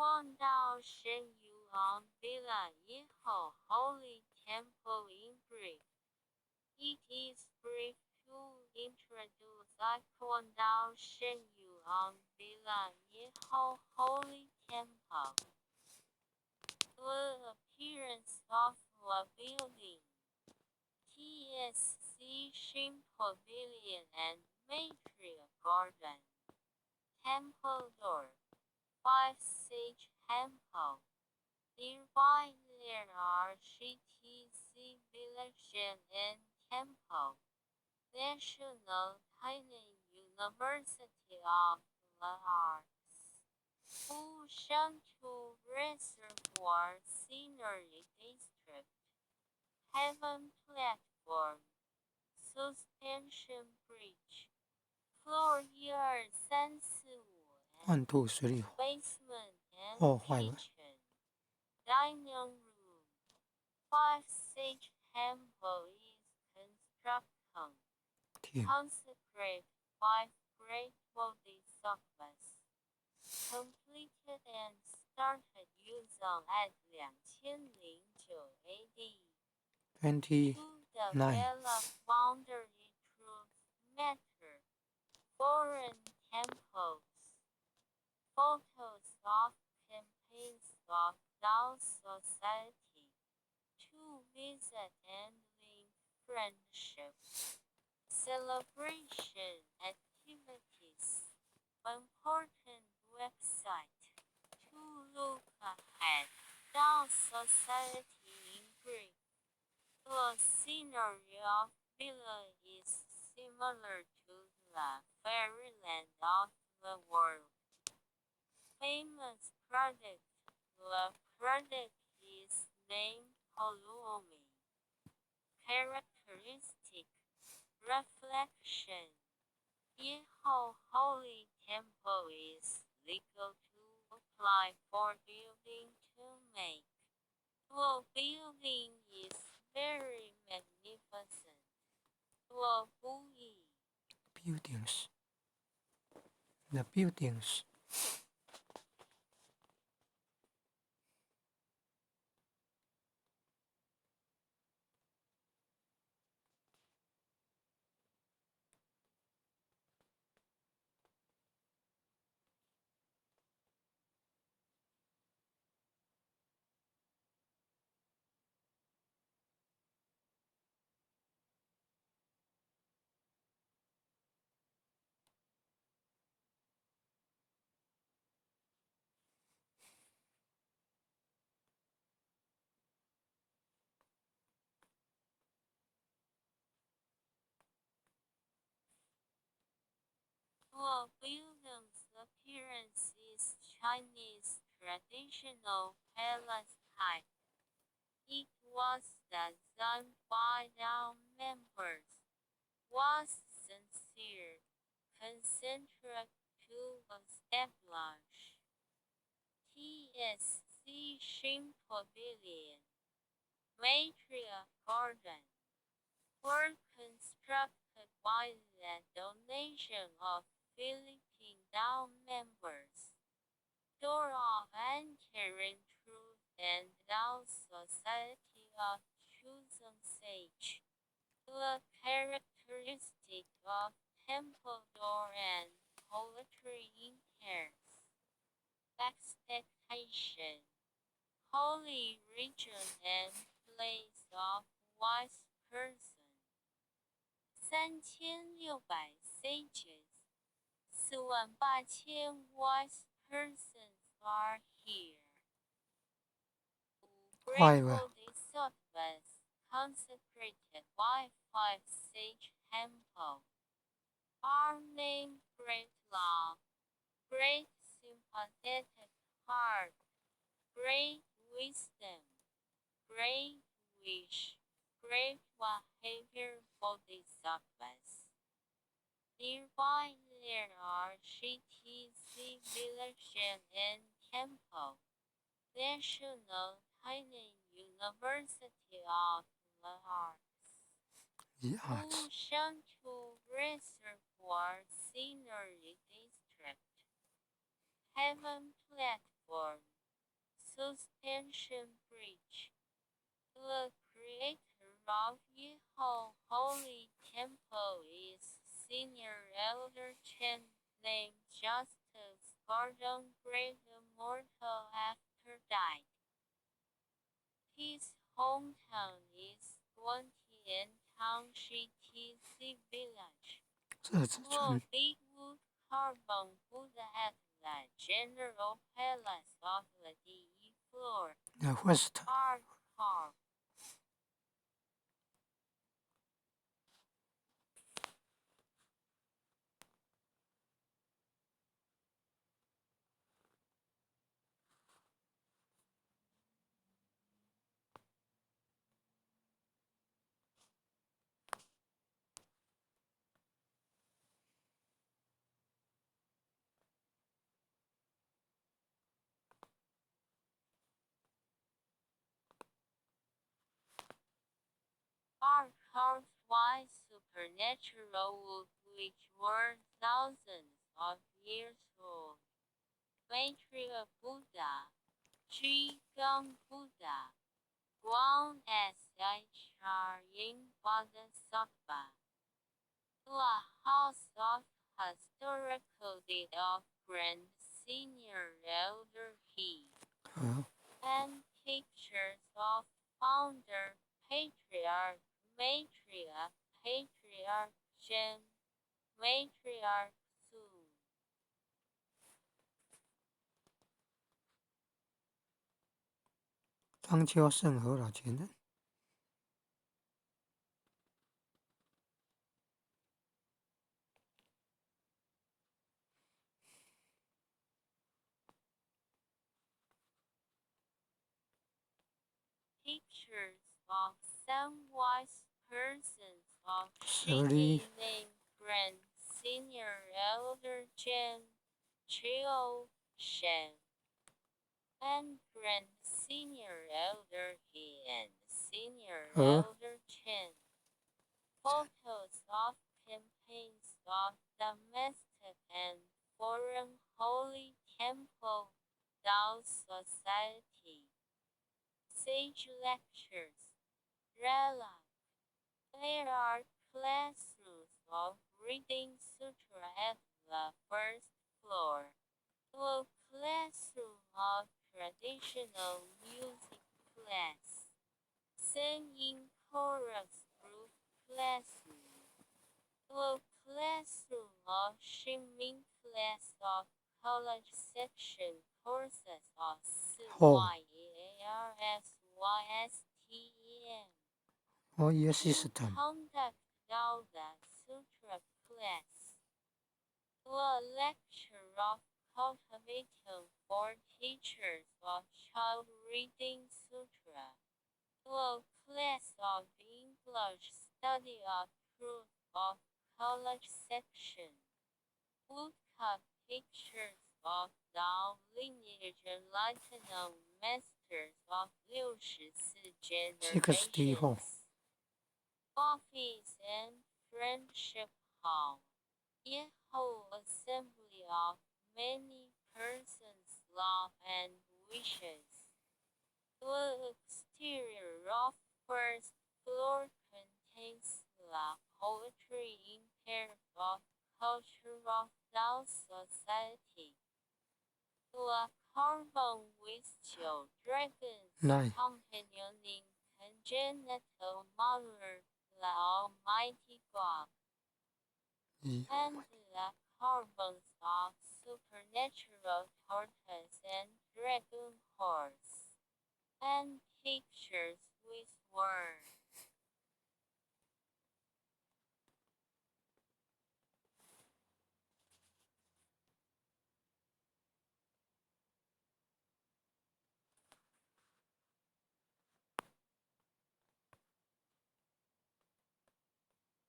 Taekwondo Villa Yeho Holy Temple in brief. It is brief to introduce Taekwondo Villa Yeho Holy Temple. The appearance of the building. TSC Shin Pavilion and Matria Garden. Temple door. 5 Sage Temple. Nearby there are CTC Village and Temple. National Tainan University of the Arts. Wushantu Reservoir Scenery District. Heaven Platform. Suspension Bridge. Floor year 345. 吐水里 Basement and 坏了 kitchen. Dining room. 5 Sage Temple is construction. 天 Consecrate 5 great bodhisattvas. Completed and started use at 2009 AD. 29 To develop boundary truth matter. Foreign temples. Photos of campaigns of Tao Society. To visit and link friendship. Celebration activities. Important website. To look ahead. Tao Society in brief. The scenery of Villa is similar to the fairyland of the world. Famous product. The product is named Holumi. Characteristic. Reflection. Yeho Holy Temple is legal to apply for building to make. The building is very magnificent. The buildings. The buildings. The building's appearance is Chinese traditional palace type. It was designed by Tao members. Was sincere, concentric to establish. TSC Shin Pavilion. Matria Garden. Were constructed by the donation of Philippine Tao members. Door of Entering Truth and Tao Society of Chosen Sage. The characteristic of temple door and poetry inheres. Expectation. Holy region and place of wise person. 3600 sages. 48000 wise persons are here. Great bodhisattvas consecrated by 5 sage temple. Are named great love, great sympathetic heart, great wisdom, great wish, great behavior bodhisattvas. Nearby there are CTC Village and Temple. National Tainan University of the Arts. The arts. Wushantu Reservoir Scenery District. Heaven Platform. suspension bridge. The creator of Yeho Holy Temple is Senior Elder Chen, named just as Gordon Great Immortal after died. His hometown is Guantian Township TZ Village. 这子村 Big Wood Carbon Buddha at the General Palace of the DE floor. the west Art carved. Are carved by supernatural wood which were thousands of years old. Maitreya Buddha, Qigong Buddha, Guan Shr Yin Bodhisattva. The House of Historical Deed of Grand Senior Elder He. 和 And pictures of founder, patriarch, matriarch, patriarch Jen, matriarch Su. 张秋圣和老前人 Pictures of some wise persons of 舍 Shiki 利 named Grand Senior Elder Jen, Chio, Shen. And Grand Senior Elder He and Senior Huh? Elder Chen. Photos of campaigns of domestic and foreign holy temple, Tao Society. Sage lectures. Relic. There are classrooms of reading sutra at the first floor. A classroom of traditional music class. Singing chorus group classroom. A classroom of Shinmin class of college section courses of CYEARSYSTEM. 我也 To system conduct all the sutra class. A lecture of cultivating for teachers of child reading sutra. A class of English study of truth of college section. Woodcut pictures of Tao lineage enlightened masters of 64 64 generations. Office and Friendship Hall. Yeho assembly of many persons' love and wishes. The exterior of first floor contains the poetry impaired of culture of Tao Society. The carbon with 9 dragons 9 companioning congenital mother, the Almighty God. 1 And the carbons of supernatural tortoise and dragon horse. And pictures with words.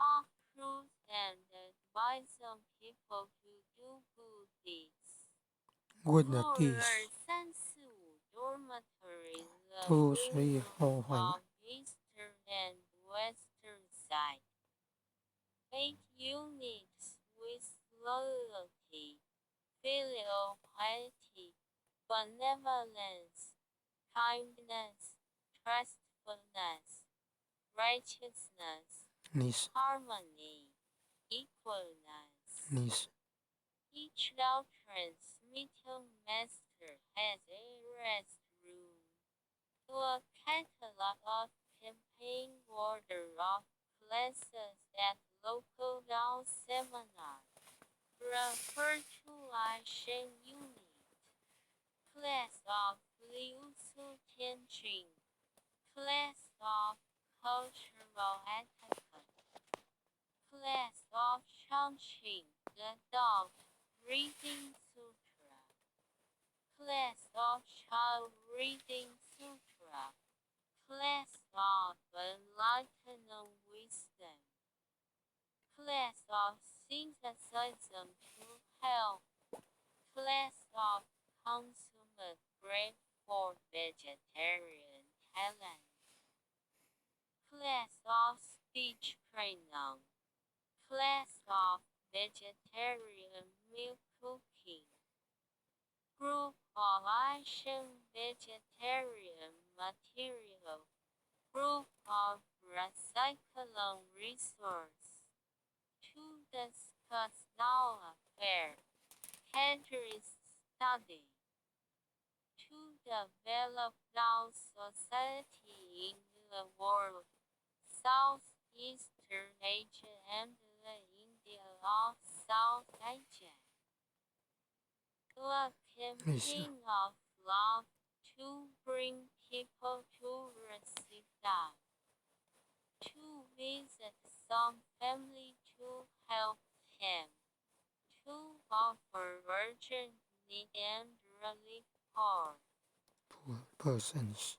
Approves and advises people to do good deeds. good Floor deeds 345 dormitory the 2 3 room 4 5 of eastern and western side. 8 units with loyalty, filial piety, benevolence, kindness, trustfulness, righteousness, 你是 harmony, equalness. 你是 Each doctrine's middle master has a restroom, a catalog of campaign order of classes at local DAO seminar, referred to as Shen Unit, class of Liu Su Tianjin, class of cultural etiquette, class of Changqing Adult Reading Sutra, class of Child Reading Sutra, class of Enlightened Wisdom, class of Synthesis to Health, class of Consumer Grade for Vegetarian Talent, class of Speech Training, class of Vegetarian Meal Cooking, group of Asian Vegetarian Material, group of Recycling Resource, to discuss now affair, countries study, to develop now society in the world, Southeastern Asia and the India of South Asia. A campaign of love to bring people to receive love, to visit some family to help him, to offer urgent need and relief for persons.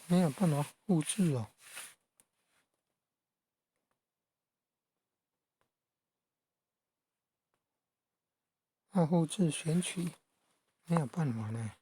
没有办法复制哦。要复制选取，没有办法呢。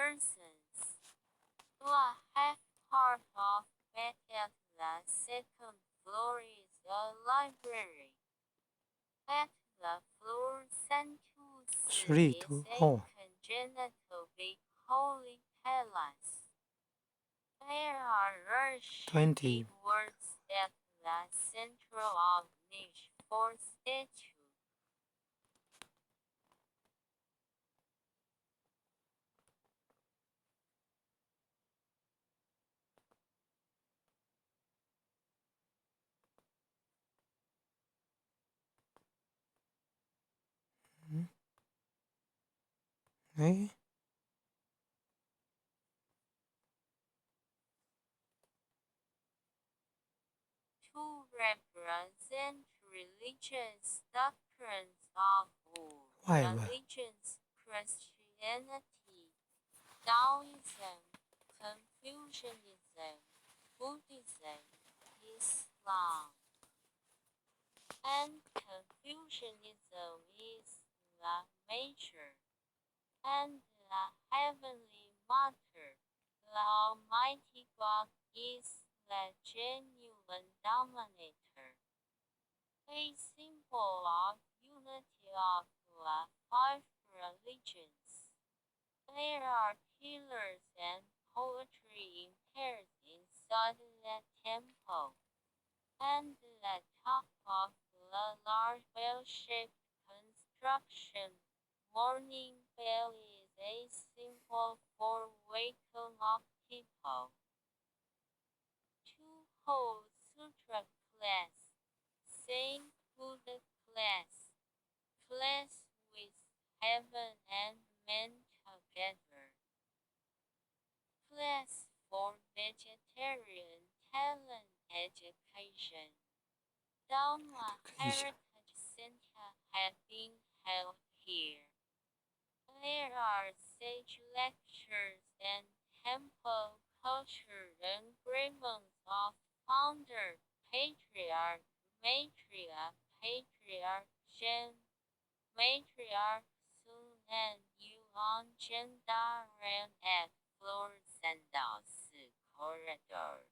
persons. The half part of bed at the second floor is a library. At the floor 324 is a congenital big holy palace. There are 20 words at the center of niche for statue. To represent religious doctrines of all religions, Christianity, Taoism, Confucianism, Buddhism, Islam. And Confucianism is the major, and the Heavenly Mother, the Almighty God, is the genuine dominator, a symbol of unity of the five religions. There are pillars and poetry in pairs inside that temple. And the top of the large bell-shaped construction, morning bell is a symbol for waking up people. Two-hole sutra class, saying Buddha class, class with heaven and men together. Class for vegetarian talent education. Dharma Heritage Center have been held here. There are sage lectures and temple culture engravings of founder, patriarch, matriarch, patriarch Jen, matriarch Sun and Yuan Zhendaren at floor 3到4 corridor.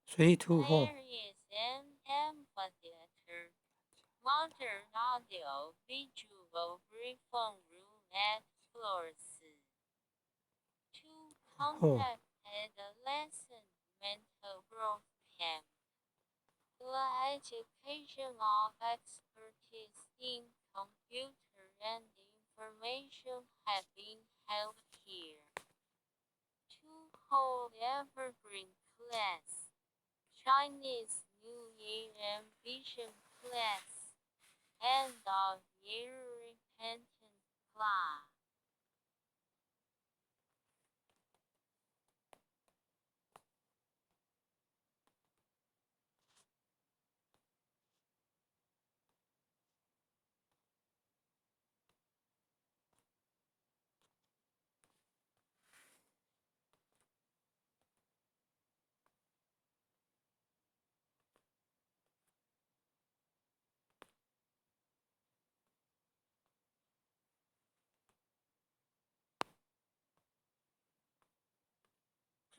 水土后 There is an amphitheater, modern audio visual briefing room at floor 4. To conduct adolescent mental growth camp. The education of expertise in computer and information have been held here. To hold evergreen class. Chinese New Year ambition class. End of year repentance class.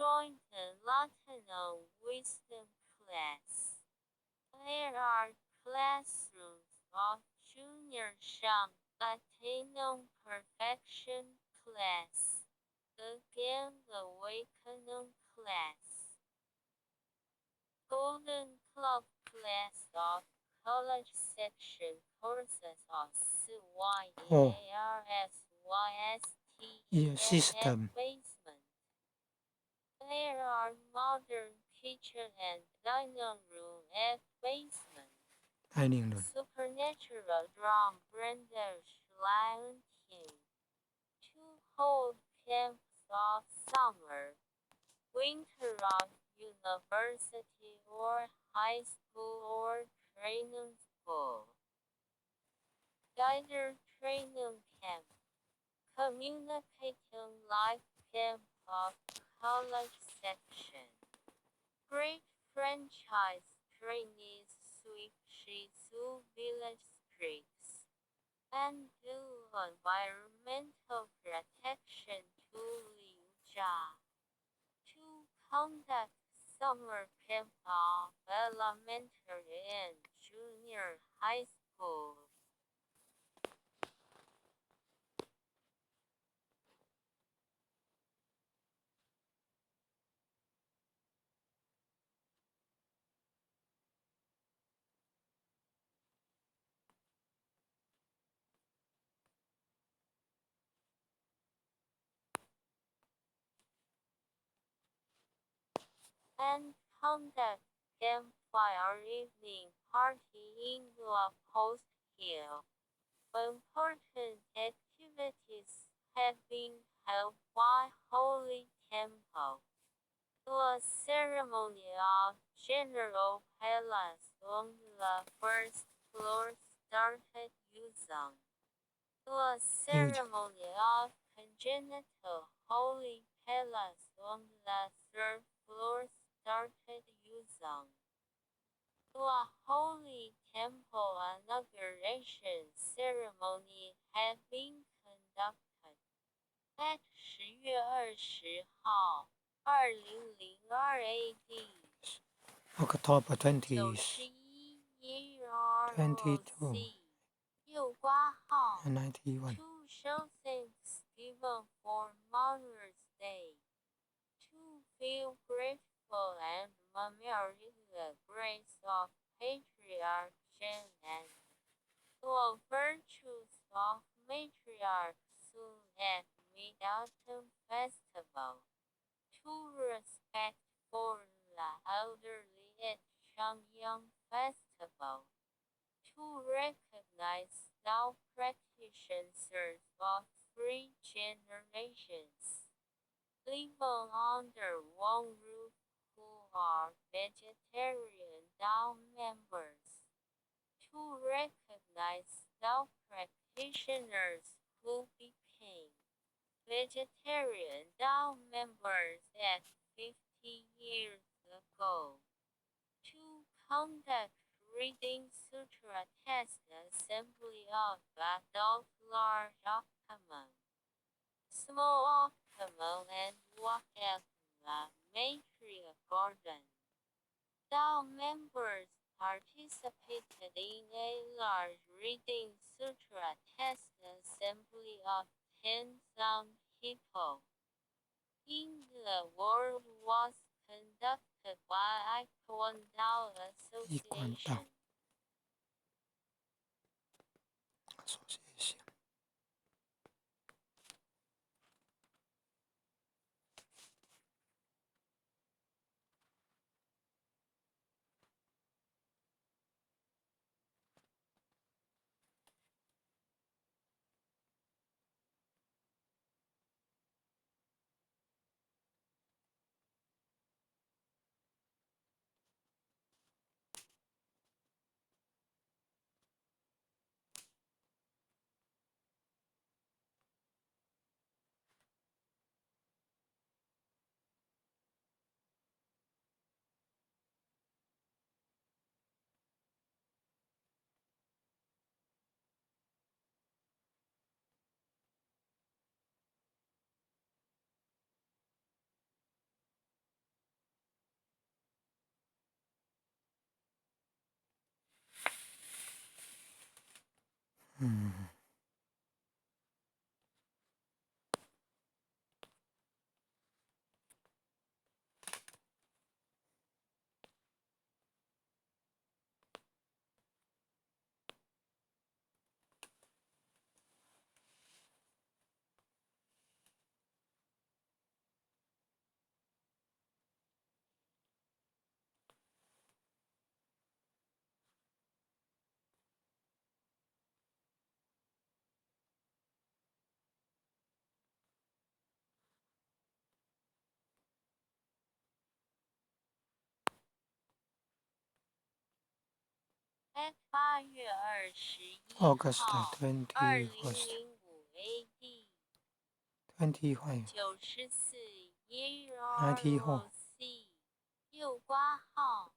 Join the Latino wisdom class. There are classrooms of Junior Shang Latino perfection class. Again awakening class. Golden Club class of college section courses of system. basement. There are modern kitchen and dining room at basement. dining room Supernatural drum Brenda Schlein to hold camps of summer, winter of university or high school or training school. Guider training camp. Communicating life camp of college section. Great franchise trainees sweep Shizu village streets. And do environmental protection to Liuja. To conduct summer camp of elementary and junior high school. And conduct campfire evening party in the post hill. Important activities have been held by Holy Temple. The ceremony of General Palace on the first floor started using. The ceremony of Congenital Holy Palace on the third floor started using. The Holy Temple inauguration ceremony had been conducted at 10月20号2002 AD. October 91 22 右括号 91 To show thanks given for Mother's Day. To feel grateful and memory the grace of patriarchs and the virtues of matriarchs at Mid-Autumn Festival. To respect for the elderly at Changyang Festival. To recognize the practitioners of three generations living under one roof who are vegetarian Dao members. To recognize the practitioners who became vegetarian Dao members at 50 years ago. To conduct reading sutra test assembly of adult large optimum, small optimum and walk at the Maitreya Garden. Dao members participated in a large reading sutra test assembly of 10,000 people. In the world was conducted by Icon Dao Association. Association. at 8月21 August 号 20 2005 AD 25 94 94 EROC 右挂号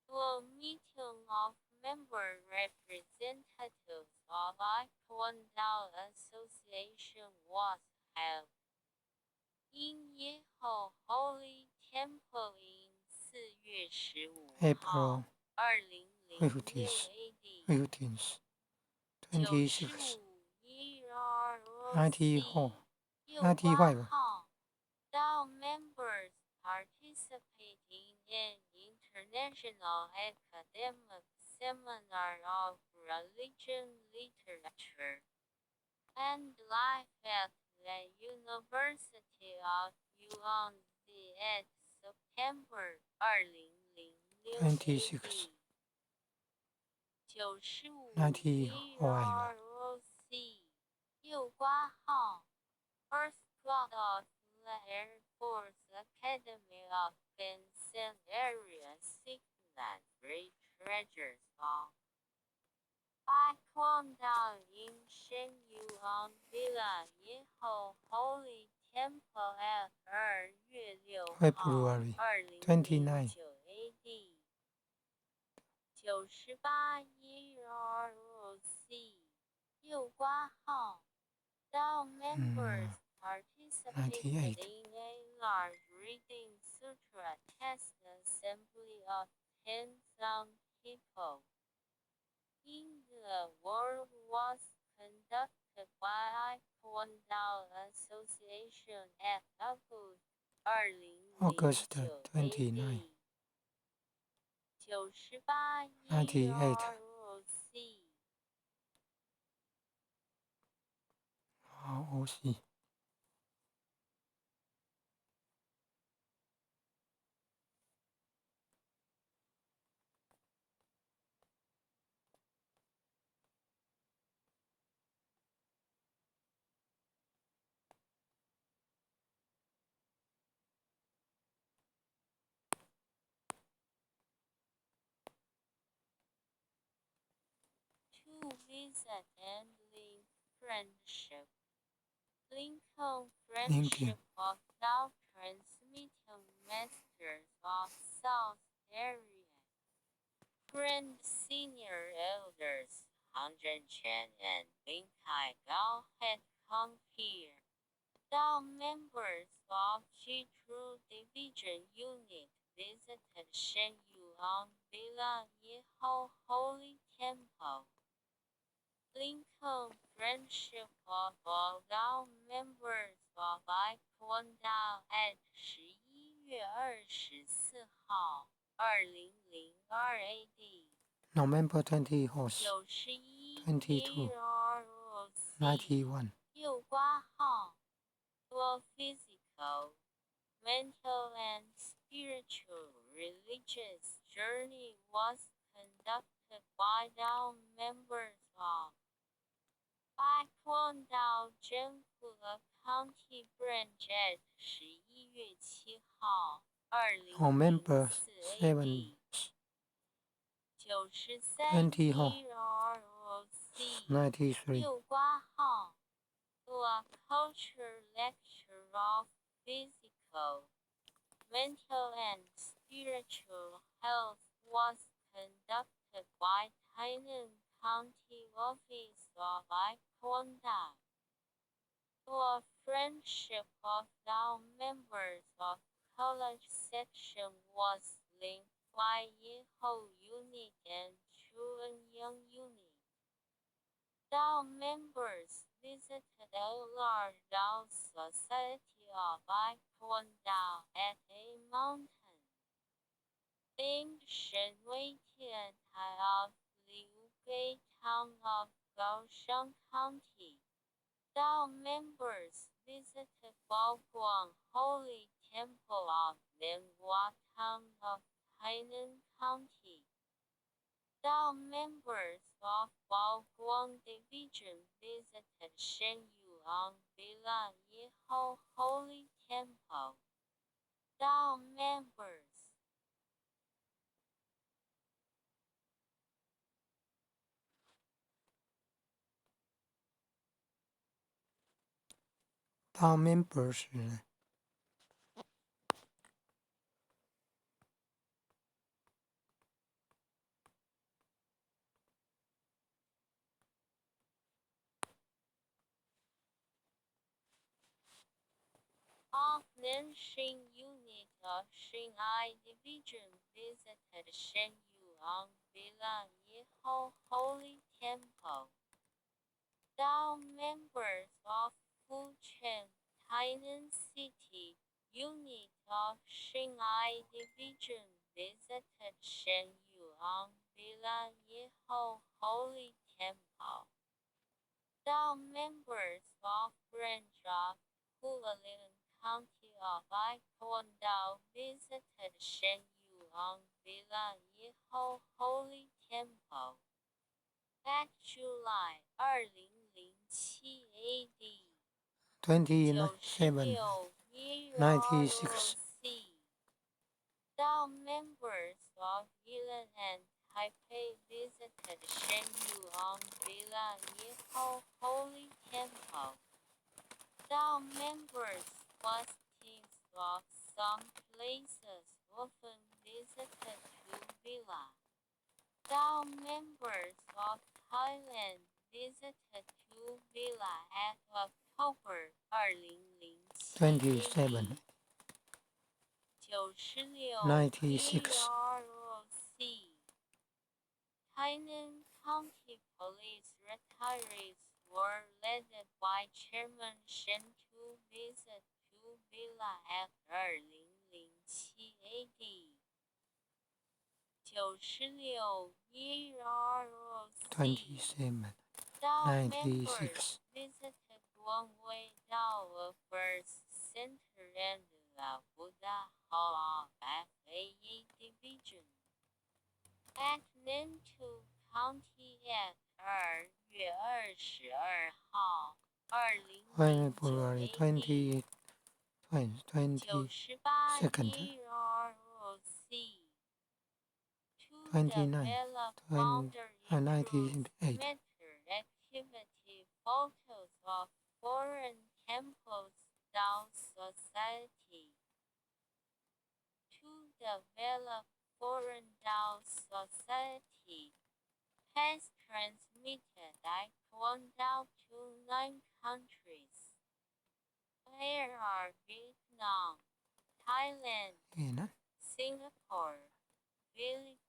The meeting of member representatives of Icon Dao Association was held in Yeho Holy Temple in 4月15号 April 2006 15th AD 26 EROC 右挂 95号 Dao members participate in an international academic seminar of religion literature and life at the University of Yangtze at September 2006 26 95 95 EROC 右挂号 First Class of the Air Force Academy of Benson Area Signatory Treasures of Icon Dao in Shenyang Villa Yeho Holy Temple at 2月6号 February 29 2009 AD 98 EROC 右挂号 Dao members participated 98 in a large reading sutra test assembly of 10,000 people. In the world was conducted by Icon Taekwondo Association at August August 2009 29, 98 98. EROC ROC. To visit and link friendship. Lincoln Friendship of Thou Transmitting Masters of South Area. Friend Senior Elders, Han Zhenchen and Lin Kai Gao had come here. Thou members of G True Division Unit visited Shen Yuan Villa Yeho Holy Temple. Lincoln Friendship of all Thou members of Taekwondo at 11月24号，2002 AD。 November 20 horse 91 91. 右挂号 The physical, mental and spiritual religious journey was conducted by Thou members of Taekwondo 政府 County Branch at 11月7号，2004 November 7 AD。 20 93 EROC 93. 右挂号 The Culture Lecture of Physical, Mental and Spiritual Health was conducted by Tainan County Office of Taekwondo. The Friendship of Thou members of College Section was linked by Yeho Unit and Chuanyang Unit. Thou members visited a large Thou Society of Taekwondo at a mountain named Shenwei Tiantai of Liugui Town of Kaohsiung County. Thou members visited Baoguang Holy Temple of Nenhua Town of Hainan County. Thou members of Baoguang Division visited Shenyuan Villa Yeho Holy Temple. Thou members Thou members 呢 of Nanxing Unit of Xinghai Division visited Shenyuan Villa Yeho Holy Temple. Thou members of Fuchen, Tainan City, Unit of Xinghai Division visited Shenyuan Villa Yeho Holy Temple. Thou members of Branch of Hualien County of Taekwondo visited Shenyuan Villa Yeho Holy Temple. At July 2007 AD. 27 96. Thou members of Yilan and Taipei visited Shenyuan Villa Yeho Holy Temple. Thou members was teams of some places often visited to Villa. Thou members of Thailand visited to Villa at October 27 96. EROC. Tainan County Police retirees were led by Chairman Shen to visit to Villa at 2007 AD 96 2796 visited one way down a first center and the Buddha Hall of FAE Division at Nantou County at 2月22号February 20, 22nd, 98. Activity photos of foreign temples Dao Society to develop foreign Dao Society has transmitted Icon Dao to 9 countries. There are Vietnam, Thailand, Vietnam. Singapore, Philippines.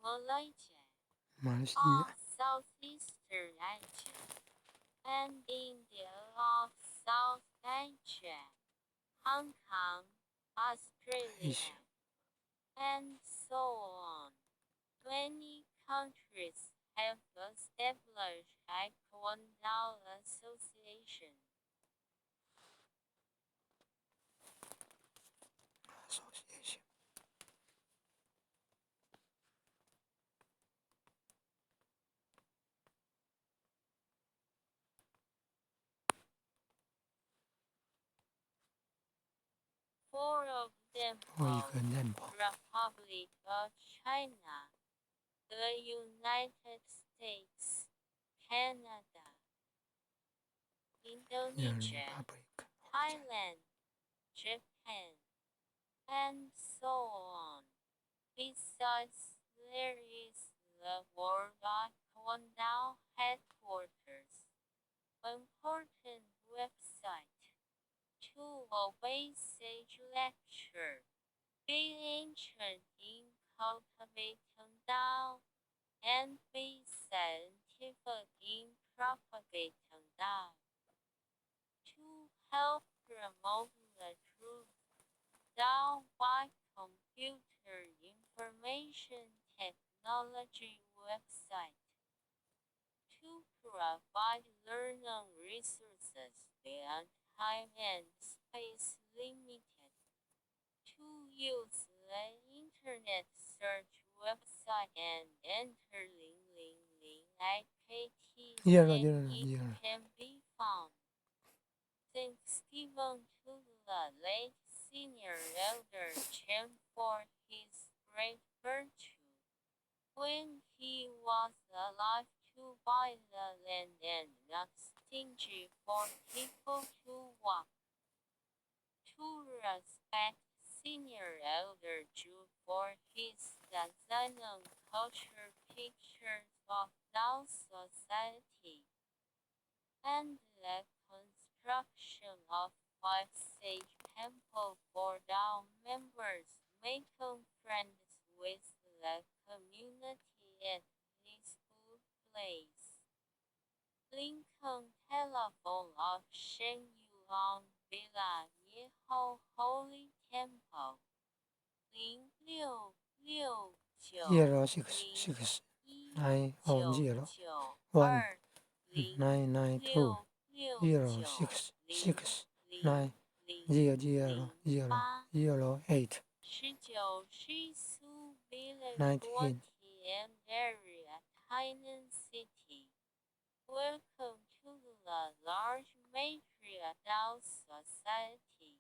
Malaysia of Southeastern Asia and India of South Asia, Hong Kong, Australia, and so on. 20 countries have established Taekwondo Association. Four of them Republic of China, the United States, Canada, Indonesia, Thailand, Japan, and so on. Besides, there is the World Taekwondo headquarters, important website. To obey sage lecture, be ancient in cultivating Tao, and be scientific in propagating Tao. To help promote the truth, Tao by computer information technology website. To provide learning resources beyond time and space limited. To use the internet search website and enter IKT and it can be found. Thanksgiving to the late senior elder Chen for his great virtue. When he was alive, to buy the land and not stingy for people to walk. To respect senior elder Zhu for his design and culture pictures of Dao Society. And the construction of 5 sage temple for Dao members, making friends with the community at this good place. Lincoln telephone of Shen Yuan Villa Yeho Holy Temple. 0669 992 0669 0008 19 19 area, Tainan City. Welcome to the large Maitreya Dao Society.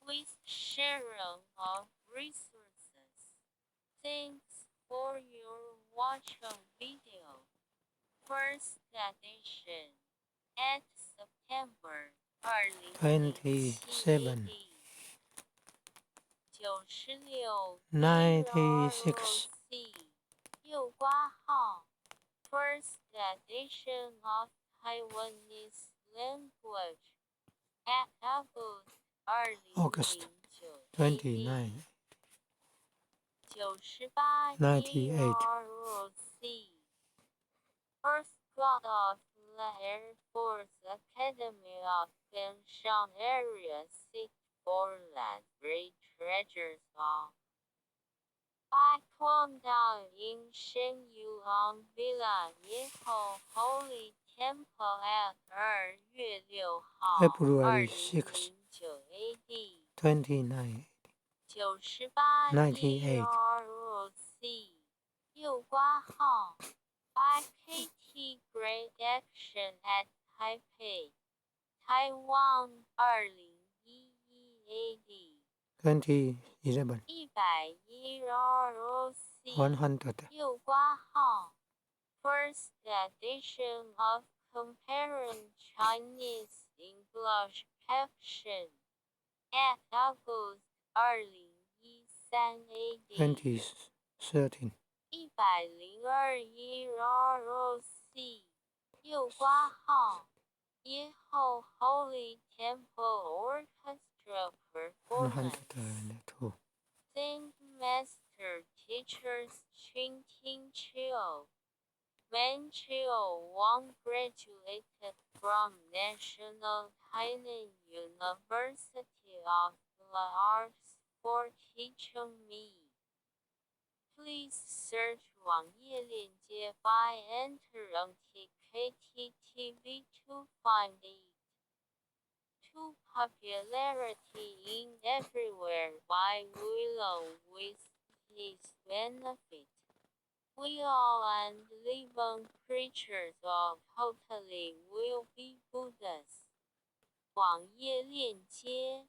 with sharing of resources. Thanks for your watching video. First edition at September 27 96 右挂号 First edition of Taiwanese language at August 29 98 First God of the Air Force Academy of Benshang Area 6 for land great treasures of 拜托到因圣yuan Villa 以后 Holy Temple at 2月6号 February 6 2009 AD 29 98 EROC 右挂号 by KT Great Action at Taipei Taiwan 2011 AD 2011 100 ROC 100右挂号 First edition of Comparing Chinese English Action at August 2013 AD 2013 102 ROC 右挂号以后 Holy Temple Orchestra Performance 102 Thank Master Teachers Ching Ting Chiu Manchu Wang graduated from National Tainan University of the Arts for teaching me. Please search 网页链接 by entering TKTTV to find it. To popularity in everywhere by Willow with his benefit. We all and living creatures all totally will be Buddhas. 网页链接